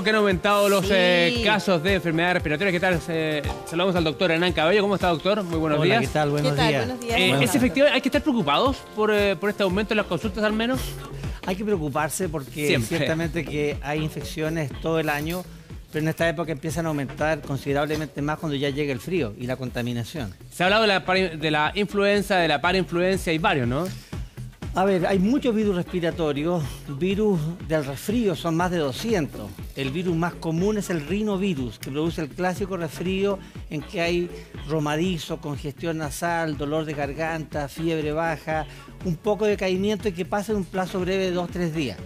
Que han aumentado los casos de enfermedades respiratorias. ¿Qué tal? Saludamos al doctor Hernán Cabello. ¿Cómo está, doctor? Muy buenos días. ¿Qué tal? Buenos días. Buenos días. ¿Es efectivo? ¿Hay que estar preocupados por este aumento en las consultas al menos? Hay que preocuparse porque Siempre. ciertamente que hay infecciones todo el año, pero en esta época empiezan a aumentar considerablemente más cuando ya llega el frío y la contaminación. Se ha hablado de la influenza, de la parainfluencia, hay varios, ¿no? A ver, hay muchos virus respiratorios, virus del resfrío son más de 200. El virus más común es el rinovirus, que produce el clásico resfrío en que hay romadizo, congestión nasal, dolor de garganta, fiebre baja, un poco de decaimiento y que pasa en un plazo breve de 2-3 días.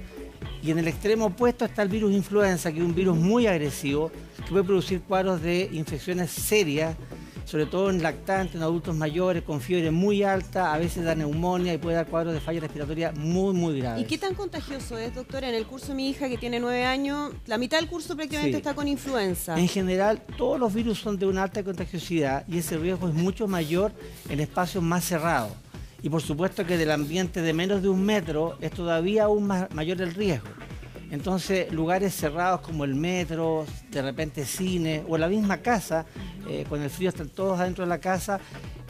Y en el extremo opuesto está el virus influenza, que es un virus muy agresivo, que puede producir cuadros de infecciones serias, sobre todo en lactantes, en adultos mayores, con fiebre muy alta, a veces da neumonía y puede dar cuadros de falla respiratoria muy graves. ¿Y qué tan contagioso es, doctora? En el curso de mi hija, que tiene 9 años, la mitad del curso prácticamente está con influenza. En general, todos los virus son de una alta contagiosidad y ese riesgo es mucho mayor en espacios más cerrados. Y por supuesto que del ambiente de menos de 1 metro es todavía aún mayor el riesgo. Entonces, lugares cerrados como el metro, de repente cine o la misma casa, con el frío están todos adentro de la casa,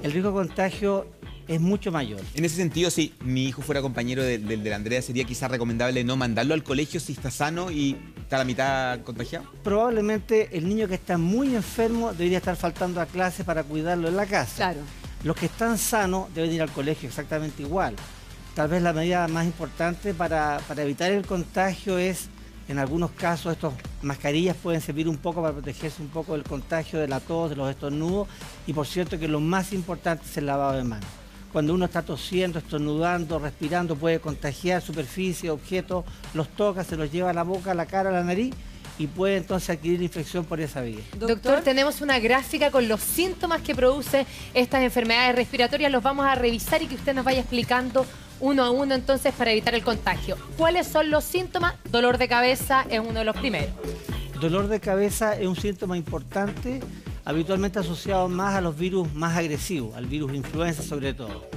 el riesgo de contagio es mucho mayor. En ese sentido, si mi hijo fuera compañero de la Andrea, ¿sería quizás recomendable no mandarlo al colegio si está sano y está a la mitad contagiado? Probablemente el niño que está muy enfermo debería estar faltando a clase para cuidarlo en la casa. Claro. Los que están sanos deben ir al colegio exactamente igual. Tal vez la medida más importante para evitar el contagio es, en algunos casos, estas mascarillas pueden servir un poco para protegerse un poco del contagio de la tos, de los estornudos, y por cierto que lo más importante es el lavado de manos. Cuando uno está tosiendo, estornudando, respirando, puede contagiar superficie, objetos, los toca, se los lleva a la boca, a la cara, a la nariz, y puede entonces adquirir infección por esa vía. Doctor, tenemos una gráfica con los síntomas que producen estas enfermedades respiratorias. Los vamos a revisar y que usted nos vaya explicando uno a uno entonces para evitar el contagio. ¿Cuáles son los síntomas? Dolor de cabeza es uno de los primeros. Dolor de cabeza es un síntoma importante, habitualmente asociado más a los virus más agresivos, al virus influenza sobre todo.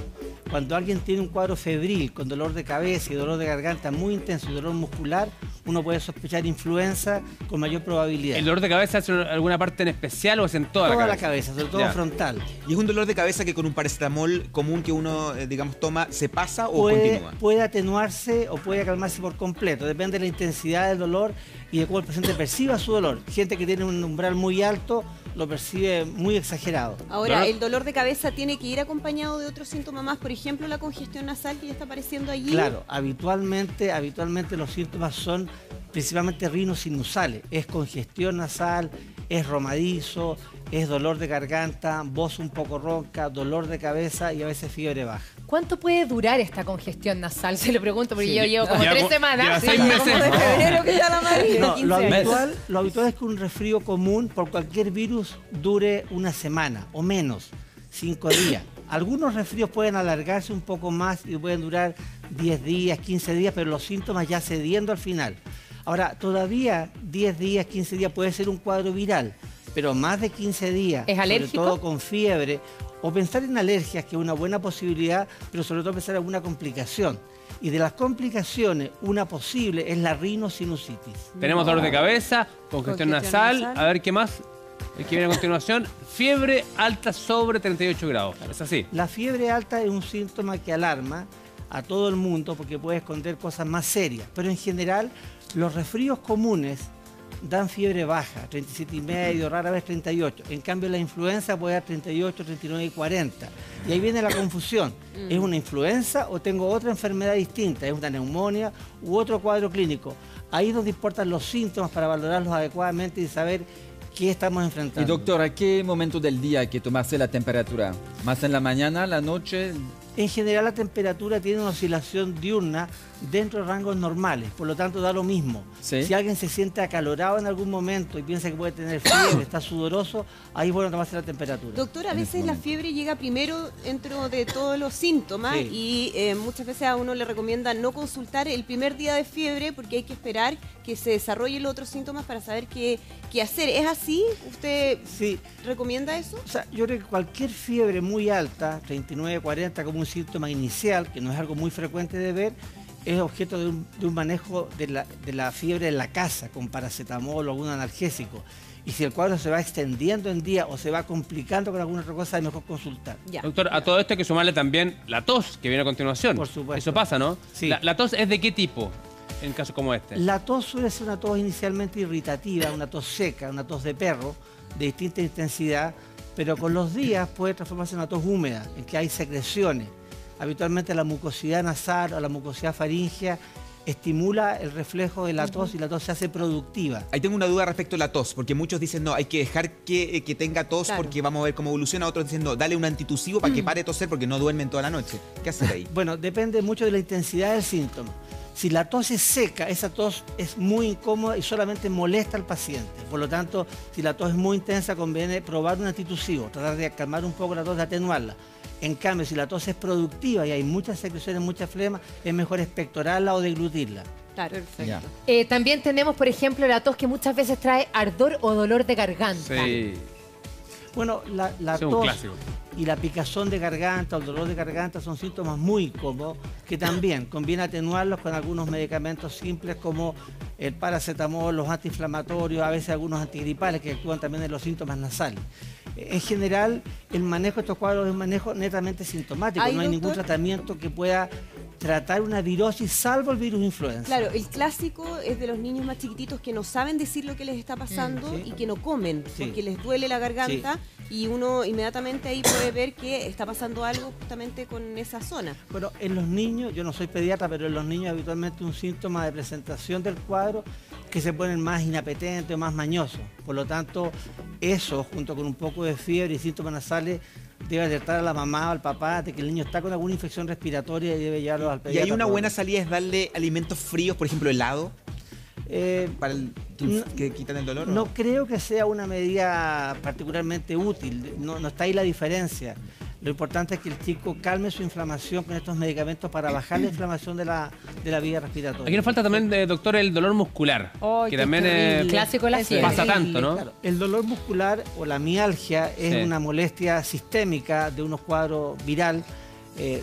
Cuando alguien tiene un cuadro febril con dolor de cabeza y dolor de garganta muy intenso y dolor muscular, uno puede sospechar influenza con mayor probabilidad. ¿El dolor de cabeza es en alguna parte en especial o es en toda la cabeza? Toda la cabeza, sobre todo frontal. ¿Y es un dolor de cabeza que con un paracetamol común que uno, digamos, toma, se pasa o continúa? Puede atenuarse o puede calmarse por completo, depende de la intensidad del dolor y de cómo el paciente perciba su dolor. Gente que tiene un umbral muy alto lo percibe muy exagerado. Ahora, ¿el dolor de cabeza tiene que ir acompañado de otros síntomas más? Por ejemplo, la congestión nasal que ya está apareciendo allí. Claro, habitualmente los síntomas son principalmente rinosinusales. Es congestión nasal, es romadizo, es dolor de garganta, voz un poco ronca, dolor de cabeza y a veces fiebre baja. ¿Cuánto puede durar esta congestión nasal? Se lo pregunto porque Sí. yo llevo como 3 semanas. Lleva 6 meses. Como de febrero que está la María. No, 15 lo habitual es que un resfrío común por cualquier virus dure 1 semana o menos, 5 días. Algunos resfríos pueden alargarse un poco más y pueden durar 10 días, 15 días, pero los síntomas ya cediendo al final. Ahora, todavía 10 días, 15 días puede ser un cuadro viral, pero más de 15 días, ¿Es alérgico? sobre todo con fiebre, o pensar en alergias, que es una buena posibilidad, pero sobre todo pensar en alguna complicación. Y de las complicaciones, una posible es la rinosinusitis. Tenemos dolor de cabeza, congestión nasal. A ver, ¿qué más? El que viene a continuación, fiebre alta sobre 38 grados. ¿Es así? La fiebre alta es un síntoma que alarma a todo el mundo porque puede esconder cosas más serias, pero en general los resfríos comunes dan fiebre baja, 37,5, rara vez 38. En cambio la influenza puede dar 38, 39 y 40. Y ahí viene la confusión. ¿Es una influenza o tengo otra enfermedad distinta? ¿Es una neumonía u otro cuadro clínico? Ahí es donde importan los síntomas para valorarlos adecuadamente y saber qué estamos enfrentando. Y doctor, ¿a qué momento del día hay que tomarse la temperatura? ¿Más en la mañana, la noche? En general la temperatura tiene una oscilación diurna dentro de rangos normales, por lo tanto da lo mismo. ¿Sí? Si alguien se siente acalorado en algún momento y piensa que puede tener fiebre, está sudoroso, ahí es bueno tomarse la temperatura. Doctor, a veces la fiebre llega primero dentro de todos los síntomas y muchas veces a uno le recomienda no consultar el primer día de fiebre porque hay que esperar que se desarrollen los otros síntomas para saber qué hacer. ¿Es así? ¿Usted recomienda eso? O sea, yo creo que cualquier fiebre muy alta, 39, 40, como un síntoma inicial, que no es algo muy frecuente de ver, es objeto de un manejo de la fiebre en la casa, con paracetamol o algún analgésico. Y si el cuadro se va extendiendo en día o se va complicando con alguna otra cosa, es mejor consultar. Ya. Doctor, a todo esto hay que sumarle también la tos que viene a continuación. Por supuesto. Eso pasa, ¿no? Sí. ¿La tos es de qué tipo en casos como este? La tos suele ser una tos inicialmente irritativa, una tos seca, una tos de perro, de distinta intensidad, pero con los días puede transformarse en una tos húmeda, en que hay secreciones. Habitualmente la mucosidad nasal o la mucosidad faríngea estimula el reflejo de la tos y la tos se hace productiva. Ahí tengo una duda respecto a la tos, porque muchos dicen, no, hay que dejar que tenga tos Claro. porque vamos a ver cómo evoluciona. Otros dicen, no, dale un antitusivo para que pare de toser porque no duermen toda la noche. ¿Qué hacer ahí? Bueno, depende mucho de la intensidad del síntoma. Si la tos es seca, esa tos es muy incómoda y solamente molesta al paciente. Por lo tanto, si la tos es muy intensa, conviene probar un antitusivo, tratar de calmar un poco la tos, de atenuarla. En cambio, si la tos es productiva y hay muchas secreciones, mucha flema, es mejor expectorarla o deglutirla. Claro, perfecto. Ya. También tenemos, por ejemplo, la tos que muchas veces trae ardor o dolor de garganta. Sí. Bueno, la Ese es un tos clásico. y la picazón de garganta o el dolor de garganta son síntomas muy incómodos que también conviene atenuarlos con algunos medicamentos simples como el paracetamol, los antiinflamatorios, a veces algunos antigripales que actúan también en los síntomas nasales. En general, el manejo de estos cuadros es un manejo netamente sintomático. Ay, no hay ningún doctor. tratamiento que pueda tratar una virosis salvo el virus influenza. Claro, el clásico es de los niños más chiquititos que no saben decir lo que les está pasando Sí. y que no comen Sí. porque les duele la garganta y uno inmediatamente ahí puede ver que está pasando algo justamente con esa zona. Bueno, en los niños, yo no soy pediatra, pero en los niños habitualmente un síntoma de presentación del cuadro que se ponen más inapetentes o más mañosos. Por lo tanto, eso, junto con un poco de fiebre y síntomas nasales, debe alertar a la mamá o al papá de que el niño está con alguna infección respiratoria y debe llevarlo al Y pediatra. hay una por- buena salida es darle alimentos fríos, por ejemplo, helado, para No- que quitan el dolor. ¿o No creo que sea una medida particularmente útil, no está ahí la diferencia. Lo importante es que el chico calme su inflamación con estos medicamentos para bajar la inflamación de la vía respiratoria. Aquí nos falta también, doctor, el dolor muscular, Ay, que qué también terrible. Clásico de la fiebre. pasa tanto, ¿no? Claro, el dolor muscular o la mialgia es Sí. una molestia sistémica de unos cuadros viral.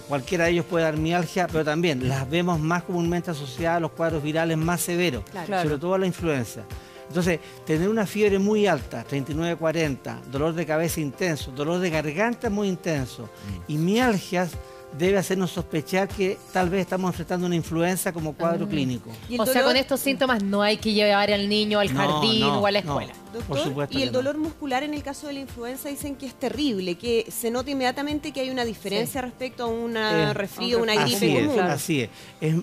Cualquiera de ellos puede dar mialgia, pero también las vemos más comúnmente asociadas a los cuadros virales más severos, Claro. sobre todo a la influenza. Entonces, tener una fiebre muy alta, 39-40, dolor de cabeza intenso, dolor de garganta muy intenso y mialgias debe hacernos sospechar que tal vez estamos enfrentando una influenza como cuadro clínico. Y el O sea, dolor, con estos síntomas no hay que llevar al niño al No, jardín no, o a la no. escuela. Por doctor, supuesto y el que no. dolor muscular en el caso de la influenza dicen que es terrible, que se nota inmediatamente que hay una diferencia respecto a un resfrío, una Así gripe es, común. así es.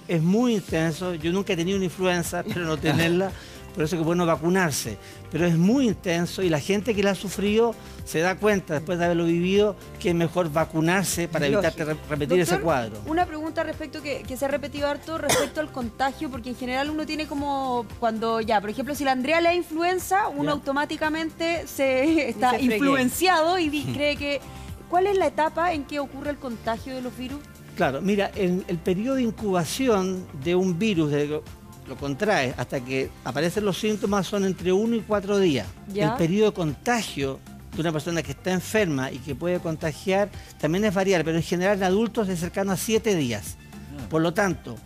Es muy intenso. Yo nunca he tenido una influenza, pero no tenerla, por eso es que es bueno vacunarse. Pero es muy intenso y la gente que la ha sufrido se da cuenta, después de haberlo vivido, que es mejor vacunarse para evitar repetir ese Doctor, cuadro. Una pregunta respecto que se ha repetido harto respecto al contagio, porque en general uno tiene como cuando ya, por ejemplo, si la Andrea le da influenza, uno Ya. automáticamente se está se fregue. influenciado y cree que... ¿Cuál es la etapa en que ocurre el contagio de los virus? Claro, mira, en el periodo de incubación de un virus, desde que lo contrae hasta que aparecen los síntomas, son entre 1 y 4 días. Ya. El periodo de contagio de una persona que está enferma y que puede contagiar también es variable, pero en general en adultos es cercano a 7 días. Por lo tanto,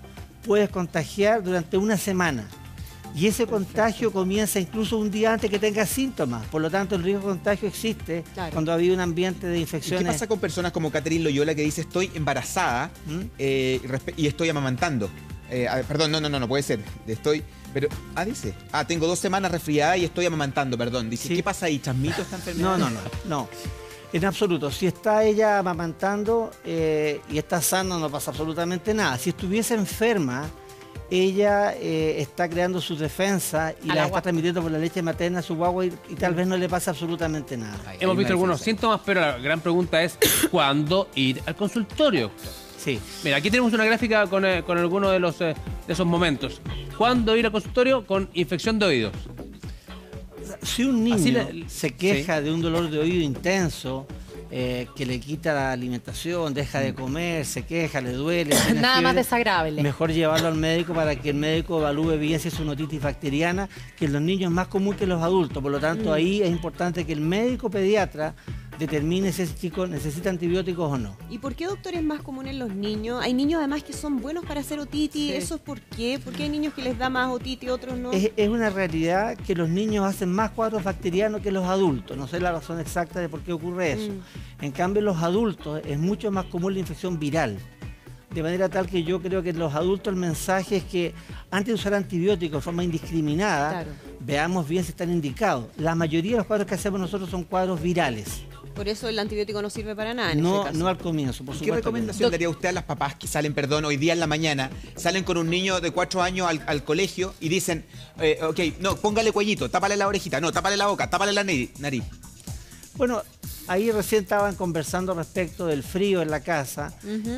puedes contagiar durante una semana. Y ese contagio comienza incluso un día antes que tengas síntomas. Por lo tanto, el riesgo de contagio existe Claro. cuando ha habido un ambiente de ¿Y infecciones. qué pasa con personas como Catherine Loyola que dice estoy embarazada ¿Mm? y estoy amamantando? Perdón, no puede ser. Pero, dice. Tengo 2 semanas resfriada y estoy amamantando, perdón. Dice, Sí. ¿qué pasa ahí? ¿Transmito esta enfermedad? No. En absoluto. Si está ella amamantando y está sana, no pasa absolutamente nada. Si estuviese enferma, ella está creando sus defensas y A la las está guagua. transmitiendo por la leche materna a su guagua y tal vez no le pasa absolutamente nada. Hemos visto algunos síntomas, pero la gran pregunta es ¿cuándo ir al consultorio? Sí. Mira, aquí tenemos una gráfica con algunos de esos momentos. ¿Cuándo ir al consultorio? Con infección de oídos. Si un Así niño le- se queja de un dolor de oído intenso, que le quita la alimentación, deja de comer, se queja, le duele, tiene Nada más fiebre, desagradable. mejor llevarlo al médico para que el médico evalúe bien si es una otitis bacteriana, que en los niños es más común que en los adultos. Por lo tanto, ahí es importante que el médico pediatra determine si ese chico necesita antibióticos o no. ¿Y por qué, doctor, es más común en los niños? Hay niños además que son buenos para hacer otitis. ¿Eso es por qué? ¿Por qué hay niños que les da más otitis, otros no? Es una realidad que los niños hacen más cuadros bacterianos que los adultos. No sé la razón exacta de por qué ocurre eso. En cambio, en los adultos es mucho más común la infección viral. De manera tal que yo creo que en los adultos el mensaje es que antes de usar antibióticos de forma indiscriminada, veamos bien si están indicados. La mayoría de los cuadros que hacemos nosotros son cuadros virales. Por eso el antibiótico no sirve para nada en No, ese caso. no al comienzo, por supuesto. ¿Qué recomendación daría usted a las papás que salen, hoy día en la mañana, salen con un niño de 4 años al colegio y dicen, ok, no, póngale cuellito, tápale la orejita, no, tápale la boca, tápale la nariz? Bueno, ahí recién estaban conversando respecto del frío en la casa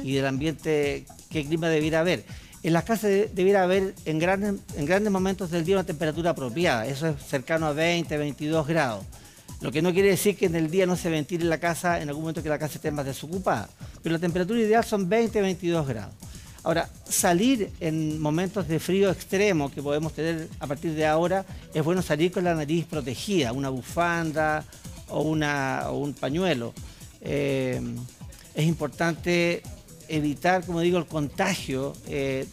y del ambiente, qué clima debiera haber. En las casas debiera haber en grandes momentos del día una temperatura apropiada, eso es cercano a 20, 22 grados. Lo que no quiere decir que en el día no se ventile la casa en algún momento que la casa esté más desocupada. Pero la temperatura ideal son 20, 22 grados. Ahora, salir en momentos de frío extremo que podemos tener a partir de ahora, es bueno salir con la nariz protegida, una bufanda o un pañuelo. Es importante evitar, como digo, el contagio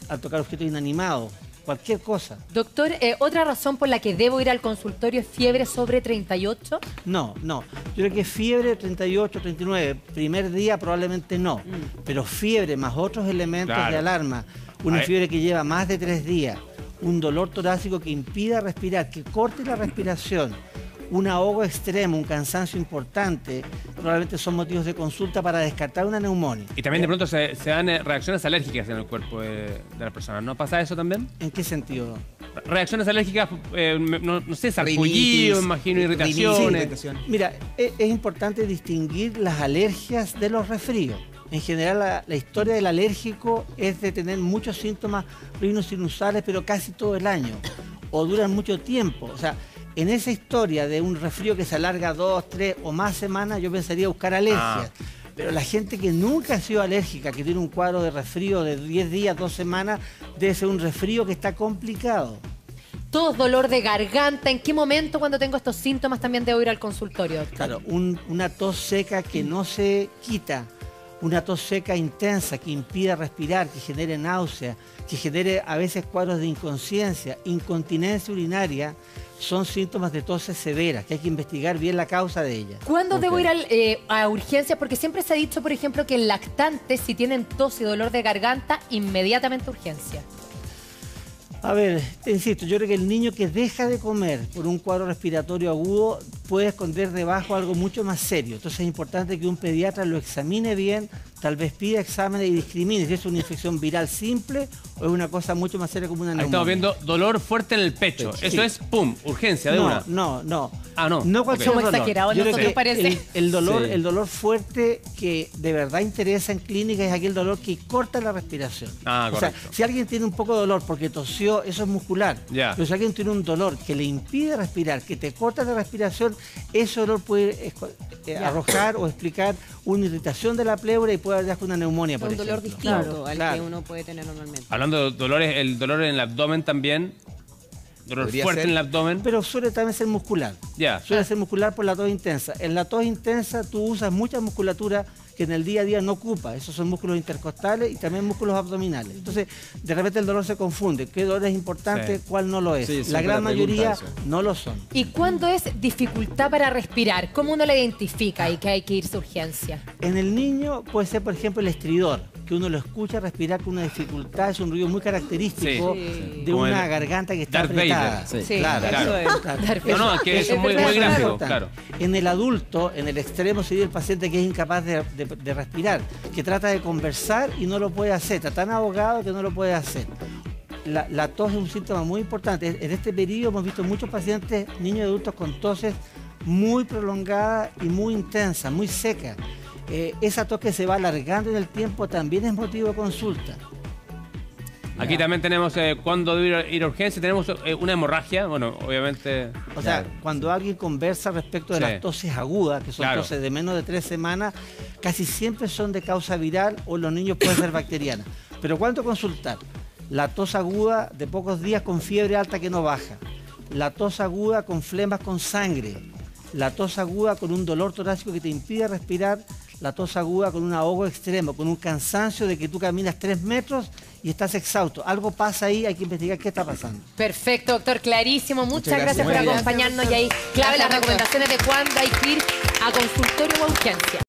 al tocar objetos inanimados. Cualquier cosa. Doctor, ¿otra razón por la que debo ir al consultorio es fiebre sobre 38? No. Yo creo que fiebre 38, 39, primer día probablemente no. Pero fiebre más otros elementos de alarma, una fiebre que lleva más de 3 días, un dolor torácico que impida respirar, que corte la respiración, un ahogo extremo, un cansancio importante, probablemente son motivos de consulta para descartar una neumonía. Y también de pronto se dan reacciones alérgicas en el cuerpo de la persona. ¿No pasa eso también? ¿En qué sentido? Reacciones alérgicas, no sé, sarpullido, imagino, irritaciones. Sí. Mira, es importante distinguir las alergias de los resfríos. En general, la historia del alérgico es de tener muchos síntomas rinosinusales, pero casi todo el año, o duran mucho tiempo. O sea, en esa historia de un resfrío que se alarga 2, 3 o más semanas, yo pensaría buscar alergias. Pero la gente que nunca ha sido alérgica, que tiene un cuadro de resfrío de 10 días, 2 semanas, debe ser un resfrío que está complicado. Todo dolor de garganta. ¿En qué momento cuando tengo estos síntomas también debo ir al consultorio, doctor? Claro, una tos seca que no se quita, una tos seca intensa que impida respirar, que genere náusea, que genere a veces cuadros de inconsciencia, incontinencia urinaria, son síntomas de toses severas, que hay que investigar bien la causa de ellas. ¿Cuándo debo ir a urgencias? Porque siempre se ha dicho, por ejemplo, que en lactantes, si tienen tos y dolor de garganta, inmediatamente urgencia. A ver, te insisto, yo creo que el niño que deja de comer por un cuadro respiratorio agudo puede esconder debajo algo mucho más serio. Entonces es importante que un pediatra lo examine bien, tal vez pida exámenes y discrimine si es una infección viral simple o es una cosa mucho más seria como una neumonía. Ahí estamos viendo dolor fuerte en el pecho. Sí. Eso es, pum, urgencia de una. No. Ah, no. No cualquier Como dolor. exagerado Yo creo nosotros que parece. el dolor fuerte que de verdad interesa en clínica es aquel dolor que corta la respiración. Ah, o sea, correcto. si alguien tiene un poco de dolor porque tosió, eso es muscular. Ya. Pero si alguien tiene un dolor que le impide respirar, que te corta la respiración, ese dolor puede arrojar o explicar una irritación de la pleura y puede haber una neumonía, por un ejemplo. dolor distinto al Claro. que uno puede tener normalmente. Hablando de dolores, el dolor en el abdomen también. Dolor Podría fuerte ser. en el abdomen. Pero suele también ser muscular. Ya. Suele ser muscular por la tos intensa. En la tos intensa tú usas mucha musculatura que en el día a día no ocupa. Esos son músculos intercostales y también músculos abdominales. Entonces, de repente el dolor se confunde. ¿Qué dolor es importante? Sí. ¿Cuál no lo es? Sí, La siempre gran la pregunta mayoría eso. no lo son. ¿Y cuándo es dificultad para respirar? ¿Cómo uno la identifica y que hay que irse a urgencia? En el niño puede ser, por ejemplo, el estridor, que uno lo escucha respirar con una dificultad. Es un ruido muy característico Sí. de Como una el garganta que está Darth apretada. Vader. Sí, Claro. eso es. Claro. No, es que eso es muy verdad, gráfico, importante. claro. En el adulto, en el extremo sería el paciente que es incapaz de respirar, que trata de conversar y no lo puede hacer, está tan ahogado que no lo puede hacer. La tos es un síntoma muy importante. En este periodo hemos visto muchos pacientes, niños y adultos con toses muy prolongadas y muy intensas, muy secas. Esa tos que se va alargando en el tiempo también es motivo de consulta. Aquí también tenemos cuando debe ir a urgencia, tenemos una hemorragia, bueno, obviamente. O sea, cuando alguien conversa respecto de Sí. las toses agudas, que son Claro. toses de menos de 3 semanas, casi siempre son de causa viral o en los niños pueden ser bacteriana. Pero ¿cuánto consultar? La tos aguda de pocos días con fiebre alta que no baja. La tos aguda con flemas con sangre. la tos aguda con un dolor torácico que te impide respirar, la tos aguda con un ahogo extremo, con un cansancio de que tú caminas 3 metros y estás exhausto. Algo pasa ahí, hay que investigar qué está pasando. Perfecto, doctor, clarísimo. Muchas gracias por Muy bien. acompañarnos y ahí clave las recomendaciones de cuándo hay que ir a consultorio o urgencia.